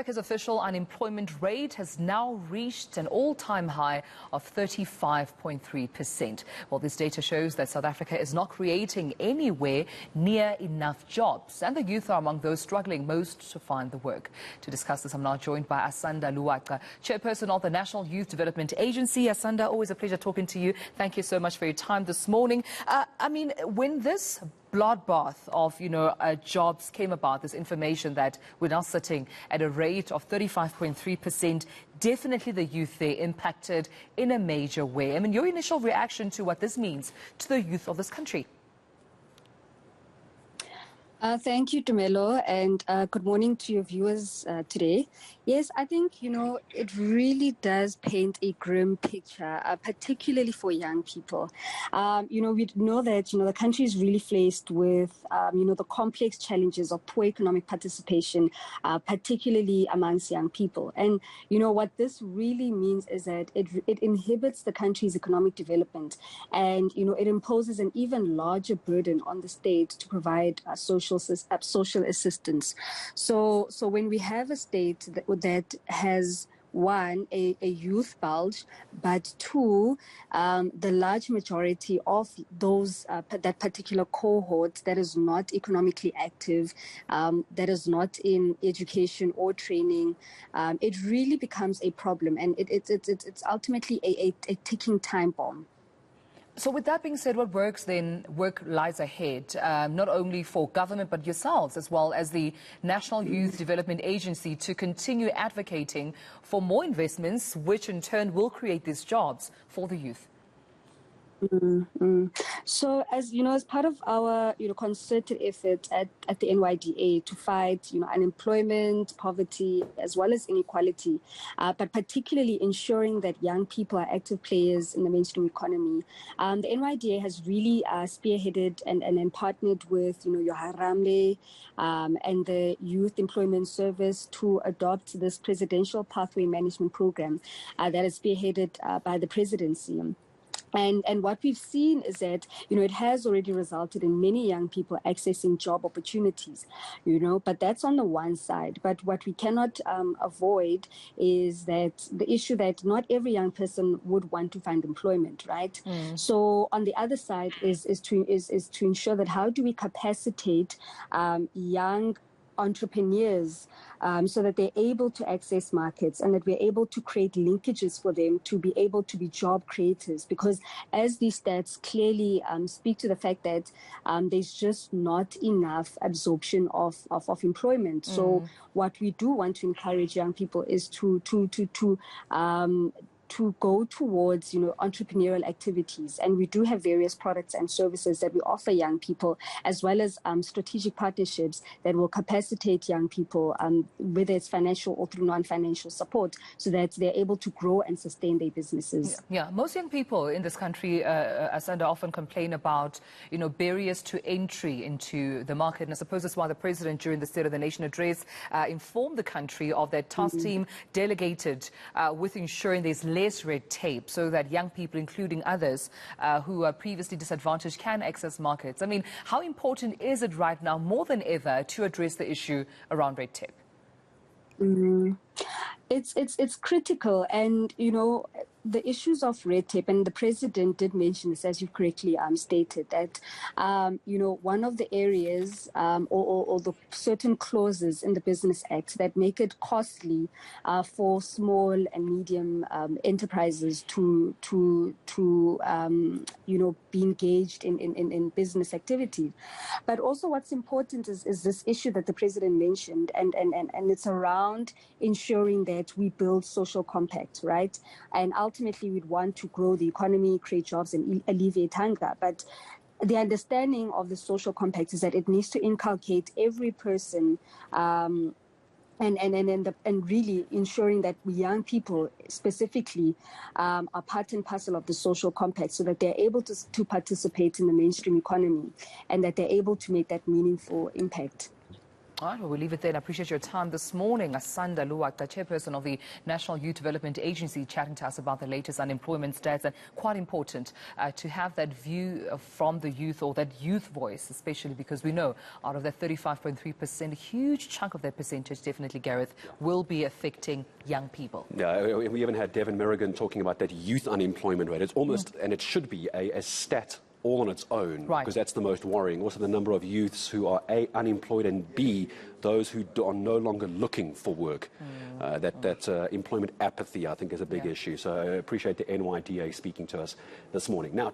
Africa's official unemployment rate has now reached an all-time high of 35.3%. Well, this data shows that South Africa is not creating anywhere near enough jobs, and the youth are among those struggling most to find the work. To discuss this, I'm now joined by Asanda Luwaca, chairperson of the National Youth Development Agency. Asanda, always a pleasure talking to you. Thank you so much for your time this morning. When this bloodbath of, jobs came about, this information that we're now sitting at a rate of 35.3%, definitely the youth there impacted in a major way. I mean, your initial reaction to what this means to the youth of this country? Thank you, Dumelo, and good morning to your viewers today. Yes, I think, it really does paint a grim picture, particularly for young people. We know that, the country is really faced with, the complex challenges of poor economic participation, particularly amongst young people. And, what this really means is that it inhibits the country's economic development, and, it imposes an even larger burden on the state to provide social assistance. So when we have a state that has, one, a youth bulge, but two, the large majority of those, that particular cohort that is not economically active, that is not in education or training, it really becomes a problem, and it's ultimately a ticking time bomb. So with that being said, what work lies ahead, not only for government, but yourselves as well as the National Youth Development Agency to continue advocating for more investments, which in turn will create these jobs for the youth? So, as part of our, concerted effort at the NYDA to fight, unemployment, poverty, as well as inequality, but particularly ensuring that young people are active players in the mainstream economy, the NYDA has really spearheaded and partnered with, Yoharambe and the Youth Employment Service to adopt this presidential pathway management program that is spearheaded by the presidency. And what we've seen is that, it has already resulted in many young people accessing job opportunities, but that's on the one side. But what we cannot avoid is that the issue that not every young person would want to find employment, right? So on the other side is to ensure that how do we capacitate young entrepreneurs so that they're able to access markets and that we're able to create linkages for them to be able to be job creators, because as these stats clearly speak to the fact that there's just not enough absorption of employment. So what we do want to encourage young people is to go towards, entrepreneurial activities. And we do have various products and services that we offer young people, as well as strategic partnerships that will capacitate young people, whether it's financial or through non-financial support, so that they're able to grow and sustain their businesses. Yeah. Most young people in this country, Asanda, often complain about, barriers to entry into the market. And I suppose that's why the president, during the State of the Nation address, informed the country of their task team delegated with ensuring there's less red tape so that young people, including others who are previously disadvantaged, can access markets. I mean, how important is it right now, more than ever, to address the issue around red tape? It's critical, and the issues of red tape, and the president did mention this, as you correctly stated, that one of the areas or the certain clauses in the Business Act that make it costly for small and medium enterprises to be engaged in business activity. But also what's important is this issue that the president mentioned, and it's around ensuring that we build social compacts, right? And ultimately, we'd want to grow the economy, create jobs, and alleviate hunger. But the understanding of the social compact is that it needs to inculcate every person, and really ensuring that young people specifically are part and parcel of the social compact, so that they're able to participate in the mainstream economy and that they're able to make that meaningful impact. All right, well, we'll leave it there. I appreciate your time this morning. Asanda Luwaca, chairperson of the National Youth Development Agency, chatting to us about the latest unemployment stats. And quite important to have that view from the youth, or that youth voice, especially because we know out of that 35.3%, a huge chunk of that percentage, definitely, Gareth, will be affecting young people. Yeah, we even had Devin Merrigan talking about that youth unemployment rate. It's almost, and it should be, a stat all on its own, because that's the most worrying. Also, the number of youths who are A, unemployed, and B, those who are no longer looking for work. That employment apathy, I think, is a big issue. So I appreciate the NYDA speaking to us this morning. Now,